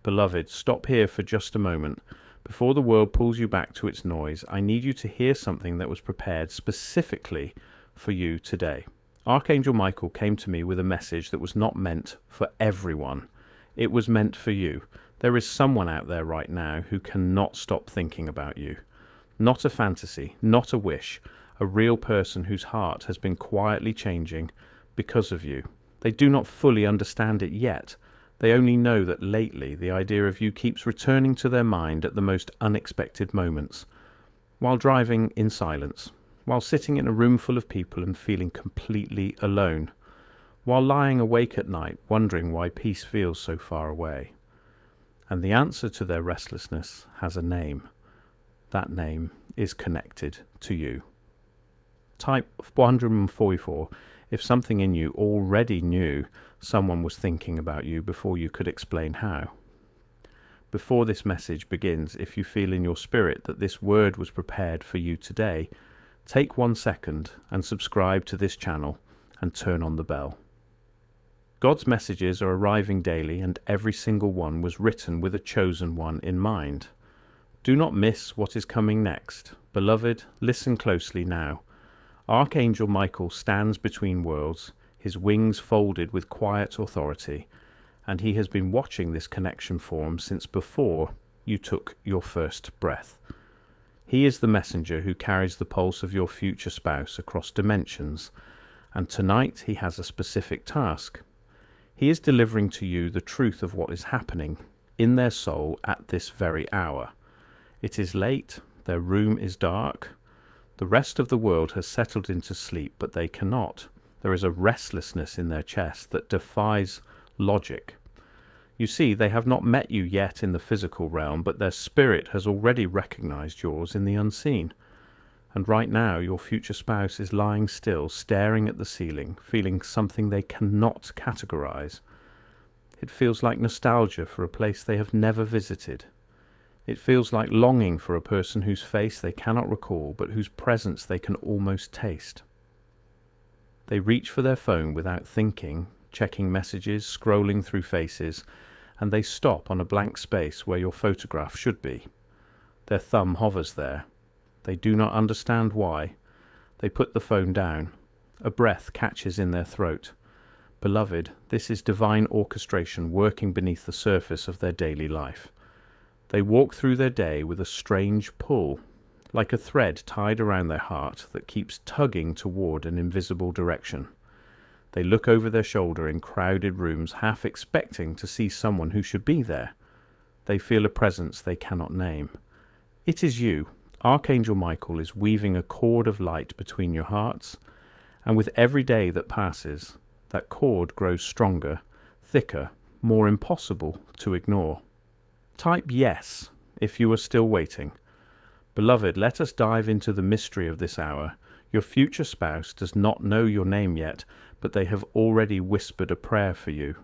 Beloved, stop here for just a moment. Before the world pulls you back to its noise, I need you to hear something that was prepared specifically for you today. Archangel Michael came to me with a message that was not meant for everyone. It was meant for you. There is someone out there right now who cannot stop thinking about you. Not a fantasy, not a wish, a real person whose heart has been quietly changing because of you. They do not fully understand it yet. They only know that lately the idea of you keeps returning to their mind at the most unexpected moments. While driving in silence, while sitting in a room full of people and feeling completely alone, while lying awake at night wondering why peace feels so far away. And the answer to their restlessness has a name. That name is connected to you. Type 144 if something in you already knew someone was thinking about you before you could explain how. Before this message begins, if you feel in your spirit that this word was prepared for you today, take 1 second and subscribe to this channel and turn on the bell. God's messages are arriving daily, and every single one was written with a chosen one in mind. Do not miss what is coming next. Beloved, listen closely now. Archangel Michael stands between worlds, his wings folded with quiet authority, and he has been watching this connection form since before you took your first breath. He is the messenger who carries the pulse of your future spouse across dimensions, and tonight he has a specific task. He is delivering to you the truth of what is happening in their soul at this very hour. It is late, their room is dark. The rest of the world has settled into sleep, but they cannot. There is a restlessness in their chest that defies logic. You see, they have not met you yet in the physical realm, but their spirit has already recognized yours in the unseen. And right now, your future spouse is lying still, staring at the ceiling, feeling something they cannot categorize. It feels like nostalgia for a place they have never visited. It feels like longing for a person whose face they cannot recall, but whose presence they can almost taste. They reach for their phone without thinking, checking messages, scrolling through faces, and they stop on a blank space where your photograph should be. Their thumb hovers there. They do not understand why. They put the phone down. A breath catches in their throat. Beloved, this is divine orchestration working beneath the surface of their daily life. They walk through their day with a strange pull, like a thread tied around their heart that keeps tugging toward an invisible direction. They look over their shoulder in crowded rooms, half expecting to see someone who should be there. They feel a presence they cannot name. It is you. Archangel Michael is weaving a cord of light between your hearts, and with every day that passes, that cord grows stronger, thicker, more impossible to ignore. Type yes if you are still waiting. Beloved, let us dive into the mystery of this hour. Your future spouse does not know your name yet, but they have already whispered a prayer for you.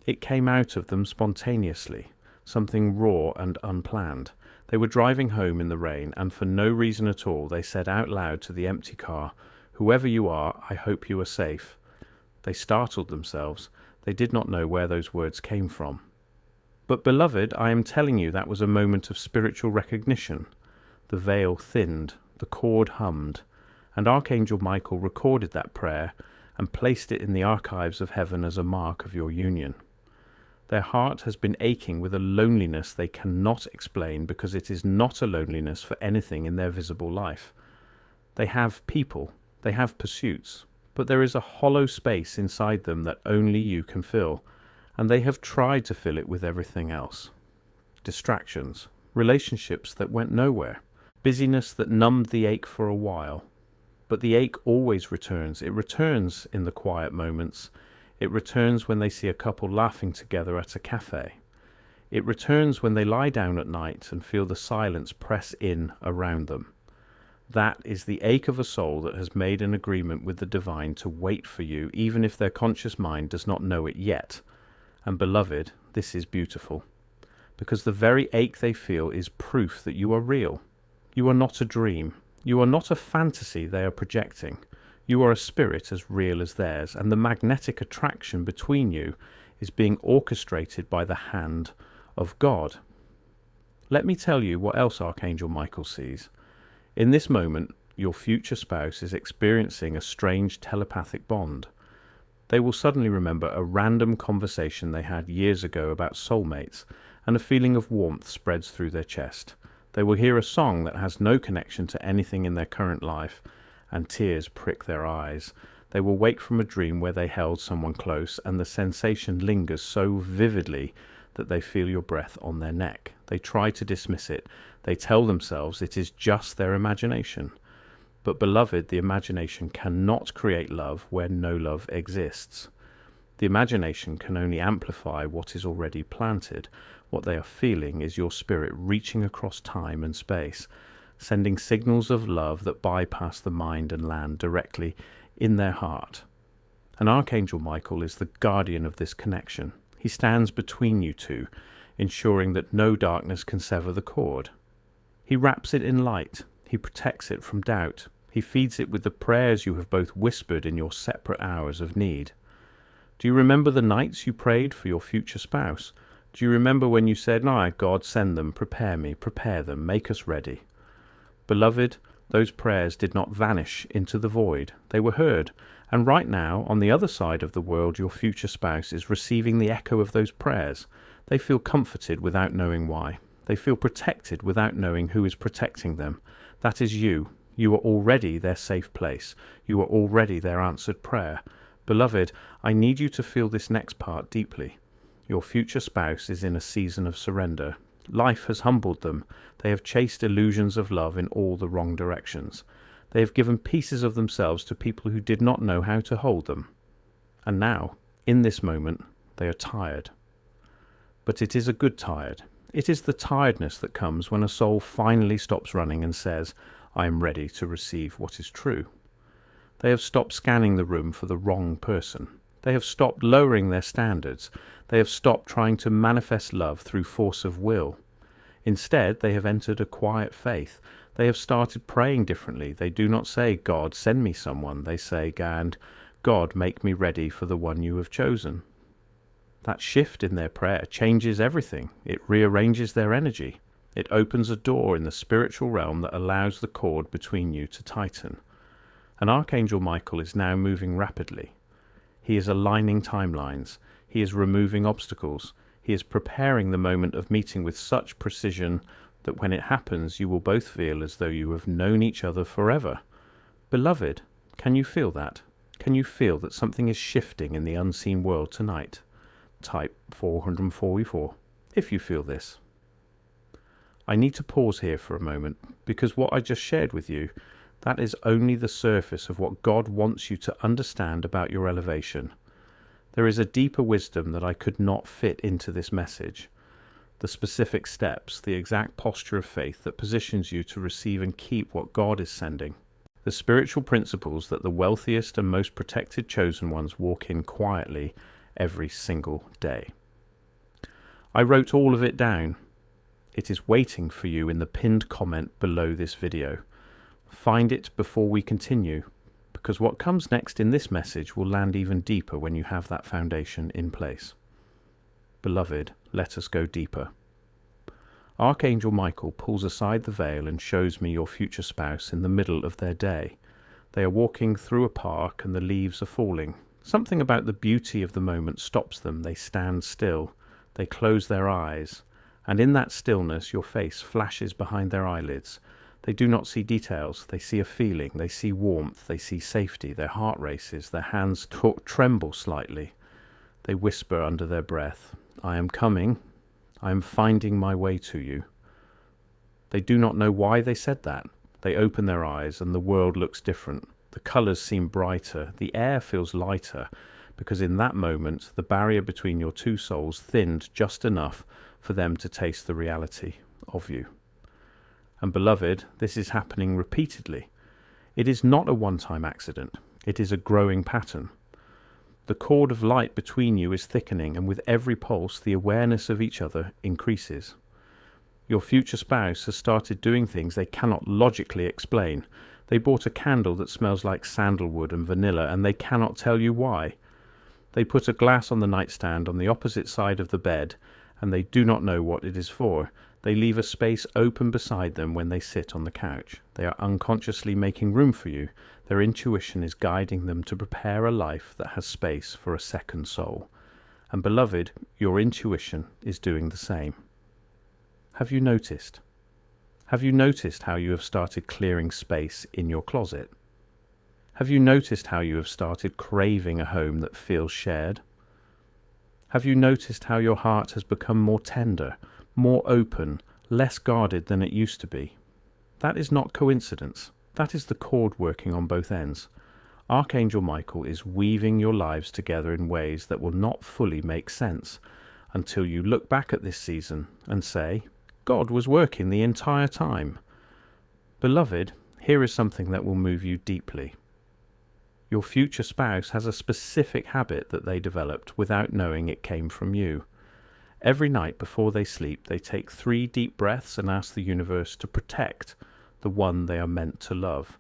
It came out of them spontaneously, something raw and unplanned. They were driving home in the rain, and for no reason at all, they said out loud to the empty car, "Whoever you are, I hope you are safe." They startled themselves. They did not know where those words came from. But beloved, I am telling you that was a moment of spiritual recognition. The veil thinned, the cord hummed, and Archangel Michael recorded that prayer and placed it in the archives of heaven as a mark of your union. Their heart has been aching with a loneliness they cannot explain, because it is not a loneliness for anything in their visible life. They have people, they have pursuits, but there is a hollow space inside them that only you can fill, and they have tried to fill it with everything else. Distractions, relationships that went nowhere, busyness that numbed the ache for a while. But the ache always returns. It returns in the quiet moments. It returns when they see a couple laughing together at a cafe. It returns when they lie down at night and feel the silence press in around them. That is the ache of a soul that has made an agreement with the divine to wait for you, even if their conscious mind does not know it yet. And beloved, this is beautiful, because the very ache they feel is proof that you are real. You are not a dream. You are not a fantasy they are projecting. You are a spirit as real as theirs, and the magnetic attraction between you is being orchestrated by the hand of God. Let me tell you what else Archangel Michael sees. In this moment, your future spouse is experiencing a strange telepathic bond. They will suddenly remember a random conversation they had years ago about soulmates, and a feeling of warmth spreads through their chest. They will hear a song that has no connection to anything in their current life, and tears prick their eyes. They will wake from a dream where they held someone close, and the sensation lingers so vividly that they feel your breath on their neck. They try to dismiss it. They tell themselves it is just their imagination. But beloved, the imagination cannot create love where no love exists. The imagination can only amplify what is already planted. What they are feeling is your spirit reaching across time and space, sending signals of love that bypass the mind and land directly in their heart. And Archangel Michael is the guardian of this connection. He stands between you two, ensuring that no darkness can sever the cord. He wraps it in light. He protects it from doubt. He feeds it with the prayers you have both whispered in your separate hours of need. Do you remember the nights you prayed for your future spouse? Do you remember when you said, God, send them, prepare me, prepare them, make us ready? Beloved, those prayers did not vanish into the void. They were heard. And right now, on the other side of the world, your future spouse is receiving the echo of those prayers. They feel comforted without knowing why. They feel protected without knowing who is protecting them. That is you. You are already their safe place. You are already their answered prayer. Beloved, I need you to feel this next part deeply. Your future spouse is in a season of surrender. Life has humbled them. They have chased illusions of love in all the wrong directions. They have given pieces of themselves to people who did not know how to hold them. And now, in this moment, they are tired. But it is a good tired. It is the tiredness that comes when a soul finally stops running and says, I am ready to receive what is true. They have stopped scanning the room for the wrong person. They have stopped lowering their standards. They have stopped trying to manifest love through force of will. Instead, they have entered a quiet faith. They have started praying differently. They do not say, God, send me someone. They say, God, make me ready for the one you have chosen. That shift in their prayer changes everything. It rearranges their energy. It opens a door in the spiritual realm that allows the cord between you to tighten. And Archangel Michael is now moving rapidly. He is aligning timelines. He is removing obstacles. He is preparing the moment of meeting with such precision that when it happens, you will both feel as though you have known each other forever. Beloved, can you feel that? Can you feel that something is shifting in the unseen world tonight? Type 444 if you feel this. I need to pause here for a moment, because what I just shared with you, that is only the surface of what God wants you to understand about your elevation. There is a deeper wisdom that I could not fit into this message. The specific steps, the exact posture of faith that positions you to receive and keep what God is sending. The spiritual principles that the wealthiest and most protected chosen ones walk in quietly every single day. I wrote all of it down. It is waiting for you in the pinned comment below this video. Find it before we continue, because what comes next in this message will land even deeper when you have that foundation in place. Beloved, let us go deeper. Archangel Michael pulls aside the veil and shows me your future spouse in the middle of their day. They are walking through a park and the leaves are falling. Something about the beauty of the moment stops them. They stand still. They close their eyes. And in that stillness, your face flashes behind their eyelids. They do not see details. They see a feeling. They see warmth. They see safety. Their heart races. Their hands tremble slightly. They whisper under their breath, I am coming. I am finding my way to you. They do not know why they said that. They open their eyes and the world looks different. The colours seem brighter. The air feels lighter, because in that moment, the barrier between your two souls thinned just enough for them to taste the reality of you. And beloved, this is happening repeatedly. It is not a one-time accident. It is a growing pattern. The cord of light between you is thickening, and with every pulse, the awareness of each other increases. Your future spouse has started doing things they cannot logically explain. They bought a candle that smells like sandalwood and vanilla, and they cannot tell you why. They put a glass on the nightstand on the opposite side of the bed, and they do not know what it is for. They leave a space open beside them when they sit on the couch. They are unconsciously making room for you. Their intuition is guiding them to prepare a life that has space for a second soul. And beloved, your intuition is doing the same. Have you noticed? Have you noticed how you have started clearing space in your closet? Have you noticed how you have started craving a home that feels shared? Have you noticed how your heart has become more tender, more open, less guarded than it used to be? That is not coincidence. That is the cord working on both ends. Archangel Michael is weaving your lives together in ways that will not fully make sense until you look back at this season and say, God was working the entire time. Beloved, here is something that will move you deeply. Your future spouse has a specific habit that they developed without knowing it came from you. Every night before they sleep, they take 3 deep breaths and ask the universe to protect the one they are meant to love.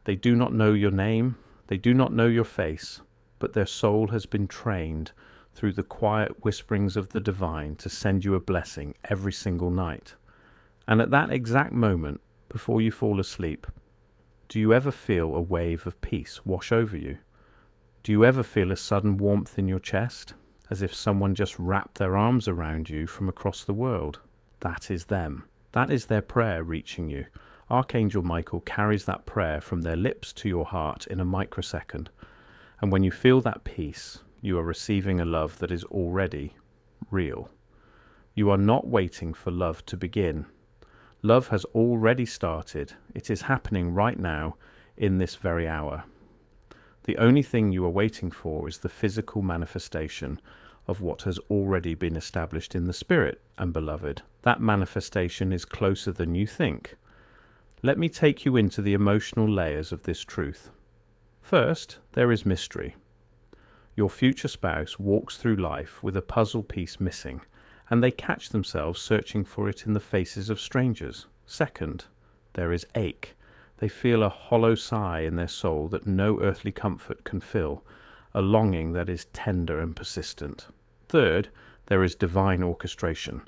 They do not know your name, they do not know your face, but their soul has been trained through the quiet whisperings of the divine to send you a blessing every single night. And at that exact moment, before you fall asleep, do you ever feel a wave of peace wash over you? Do you ever feel a sudden warmth in your chest, as if someone just wrapped their arms around you from across the world? That is them. That is their prayer reaching you. Archangel Michael carries that prayer from their lips to your heart in a microsecond. And when you feel that peace, you are receiving a love that is already real. You are not waiting for love to begin. Love has already started. It is happening right now, in this very hour. The only thing you are waiting for is the physical manifestation of what has already been established in the spirit. And beloved, that manifestation is closer than you think. Let me take you into the emotional layers of this truth. First, there is mystery. Your future spouse walks through life with a puzzle piece missing, and they catch themselves searching for it in the faces of strangers. Second, there is ache. They feel a hollow sigh in their soul that no earthly comfort can fill, a longing that is tender and persistent. Third, there is divine orchestration.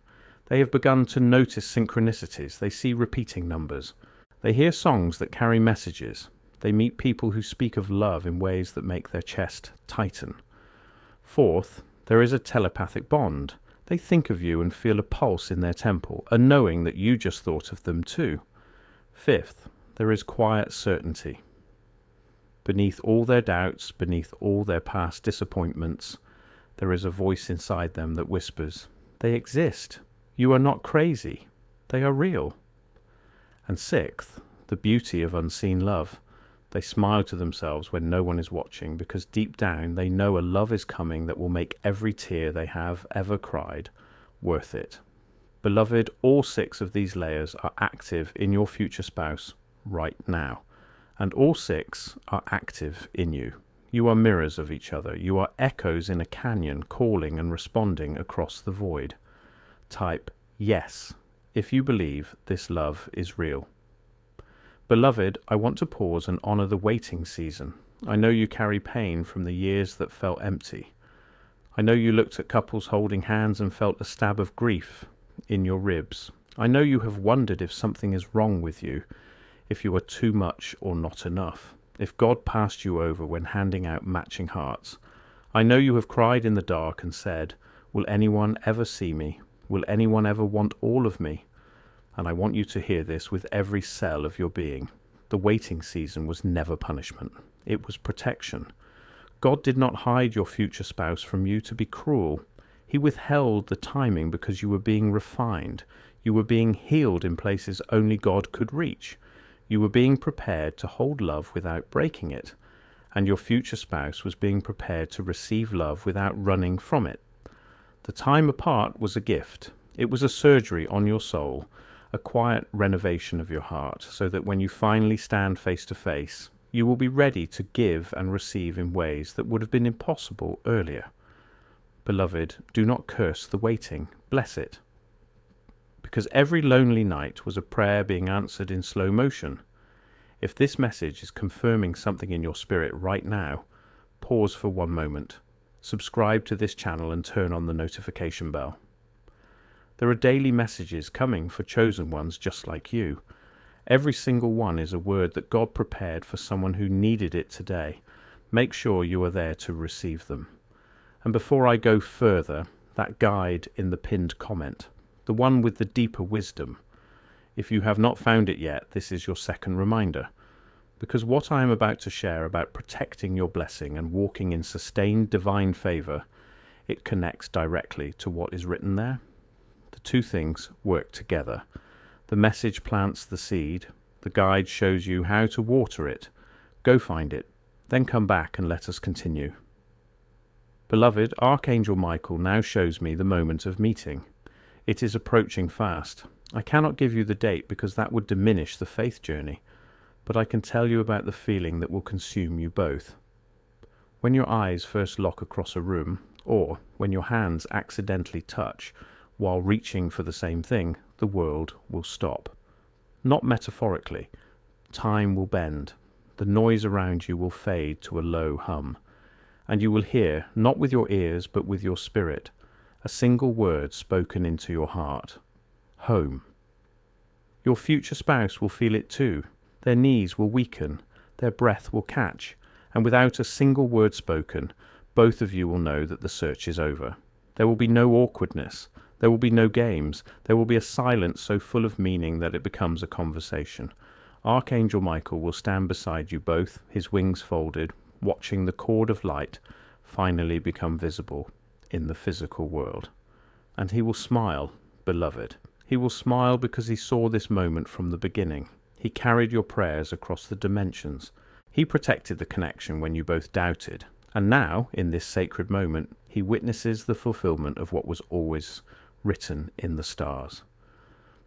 They have begun to notice synchronicities. They see repeating numbers. They hear songs that carry messages. They meet people who speak of love in ways that make their chest tighten. Fourth, there is a telepathic bond. They think of you and feel a pulse in their temple, a knowing that you just thought of them too. Fifth, there is quiet certainty. Beneath all their doubts, beneath all their past disappointments, there is a voice inside them that whispers, they exist. You are not crazy. They are real. And sixth, the beauty of unseen love. They smile to themselves when no one is watching, because deep down they know a love is coming that will make every tear they have ever cried worth it. Beloved, all 6 of these layers are active in your future spouse right now, and all 6 are active in you. You are mirrors of each other. You are echoes in a canyon, calling and responding across the void. Type yes if you believe this love is real. Beloved, I want to pause and honor the waiting season. I know you carry pain from the years that felt empty. I know you looked at couples holding hands and felt a stab of grief in your ribs. I know you have wondered if something is wrong with you, if you are too much or not enough, if God passed you over when handing out matching hearts. I know you have cried in the dark and said, will anyone ever see me? Will anyone ever want all of me? And I want you to hear this with every cell of your being. The waiting season was never punishment. It was protection. God did not hide your future spouse from you to be cruel. He withheld the timing because you were being refined. You were being healed in places only God could reach. You were being prepared to hold love without breaking it. And your future spouse was being prepared to receive love without running from it. The time apart was a gift. It was a surgery on your soul, a quiet renovation of your heart, so that when you finally stand face to face, you will be ready to give and receive in ways that would have been impossible earlier. Beloved, do not curse the waiting, bless it. Because every lonely night was a prayer being answered in slow motion. If this message is confirming something in your spirit right now, pause for one moment, subscribe to this channel and turn on the notification bell. There are daily messages coming for chosen ones just like you. Every single one is a word that God prepared for someone who needed it today. Make sure you are there to receive them. And before I go further, that guide in the pinned comment, the one with the deeper wisdom. If you have not found it yet, this is your second reminder. Because what I am about to share about protecting your blessing and walking in sustained divine favor, it connects directly to what is written there. The two things work together. The message plants the seed. The guide shows you how to water it. Go find it. Then come back and let us continue. Beloved, Archangel Michael now shows me the moment of meeting. It is approaching fast. I cannot give you the date because that would diminish the faith journey, but I can tell you about the feeling that will consume you both. When your eyes first lock across a room, or when your hands accidentally touch while reaching for the same thing, the world will stop. Not metaphorically. Time will bend. The noise around you will fade to a low hum. And you will hear, not with your ears but with your spirit, a single word spoken into your heart. Home. Your future spouse will feel it too. Their knees will weaken, their breath will catch, and without a single word spoken, both of you will know that the search is over. There will be no awkwardness. There will be no games. There will be a silence so full of meaning that it becomes a conversation. Archangel Michael will stand beside you both, his wings folded, watching the cord of light finally become visible in the physical world. And he will smile, beloved. He will smile because he saw this moment from the beginning. He carried your prayers across the dimensions. He protected the connection when you both doubted. And now, in this sacred moment, he witnesses the fulfillment of what was always written in the stars.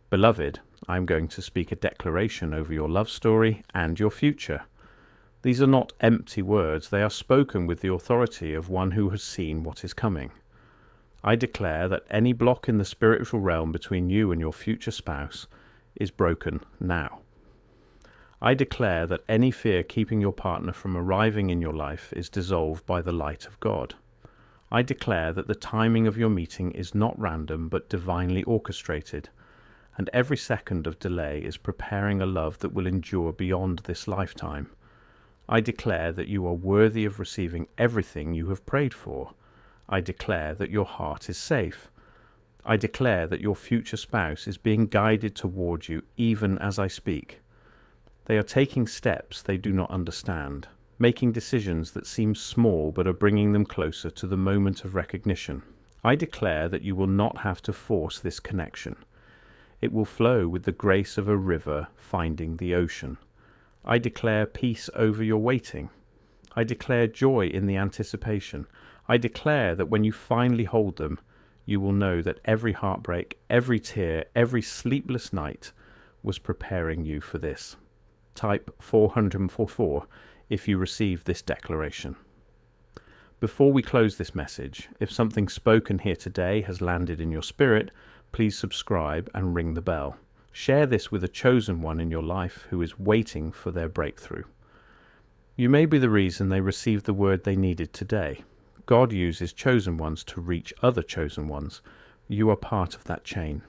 Beloved, I am going to speak a declaration over your love story and your future. These are not empty words. They are spoken with the authority of one who has seen what is coming. I declare that any block in the spiritual realm between you and your future spouse is broken now. I declare that any fear keeping your partner from arriving in your life is dissolved by the light of God. I declare that the timing of your meeting is not random but divinely orchestrated, and every second of delay is preparing a love that will endure beyond this lifetime. I declare that you are worthy of receiving everything you have prayed for. I declare that your heart is safe. I declare that your future spouse is being guided toward you even as I speak. They are taking steps they do not understand, making decisions that seem small but are bringing them closer to the moment of recognition. I declare that you will not have to force this connection. It will flow with the grace of a river finding the ocean. I declare peace over your waiting. I declare joy in the anticipation. I declare that when you finally hold them, you will know that every heartbreak, every tear, every sleepless night was preparing you for this. Type 444 if you receive this declaration. Before we close this message, if something spoken here today has landed in your spirit, please subscribe and ring the bell. Share this with a chosen one in your life who is waiting for their breakthrough. You may be the reason they received the word they needed today. God uses chosen ones to reach other chosen ones. You are part of that chain.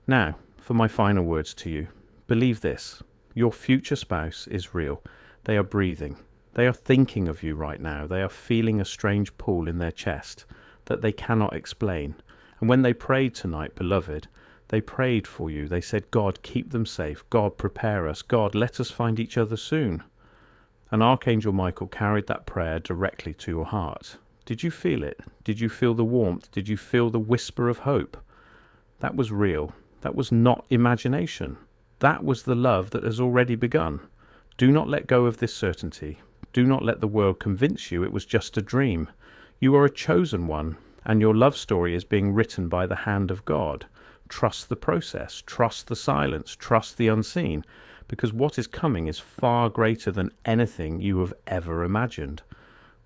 Now, for my final words to you. Believe this. Your future spouse is real. They are breathing. They are thinking of you right now. They are feeling a strange pull in their chest that they cannot explain. And when they prayed tonight, beloved, they prayed for you. They said, God, keep them safe. God, prepare us. God, let us find each other soon. And Archangel Michael carried that prayer directly to your heart. Did you feel it? Did you feel the warmth? Did you feel the whisper of hope? That was real. That was not imagination. That was the love that has already begun. Do not let go of this certainty. Do not let the world convince you it was just a dream. You are a chosen one, and your love story is being written by the hand of God. Trust the process, trust the silence, trust the unseen, because what is coming is far greater than anything you have ever imagined.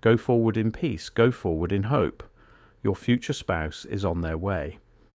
Go forward in peace, go forward in hope. Your future spouse is on their way.